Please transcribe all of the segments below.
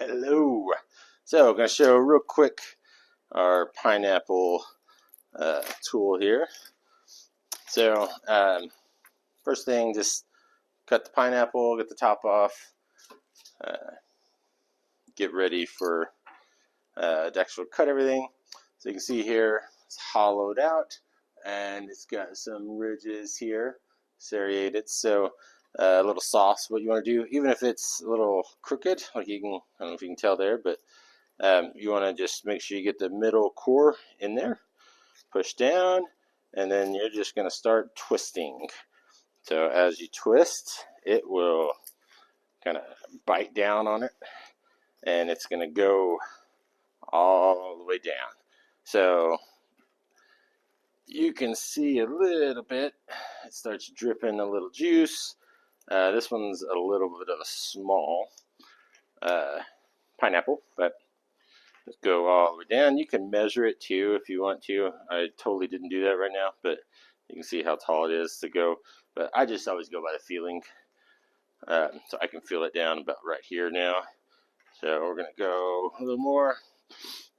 Hello. So I'm going to show real quick our pineapple tool here. So first thing, just cut the pineapple, get the top off, get ready for to actually cut everything. So you can see here it's hollowed out and it's got some ridges here, serrated. So a little soft. What you want to do, even if it's a little crooked, like you can, I don't know if you can tell there, but you want to just make sure you get the middle core in there, push down, and then you're just going to start twisting. So as you twist, it will kind of bite down on it, and it's going to go all the way down. So you can see a little bit, it starts dripping a little juice. This one's a little bit of a small pineapple, but let's go all the way down. You can measure it too if you want to. I totally didn't do that right now, but you can see how tall it is to go. But I just always go by the feeling. So I can feel it down about right here now. So we're going to go a little more.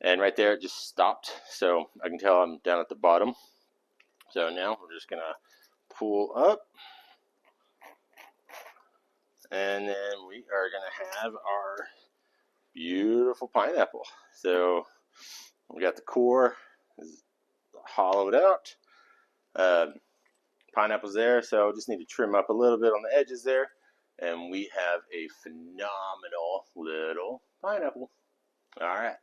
And right there it just stopped. So I can tell I'm down at the bottom. So now we're just going to pull up. And then we are going to have our beautiful pineapple. So we got the core hollowed out. Pineapple's there, so just need to trim up a little bit on the edges there, and we have a phenomenal little pineapple. All right.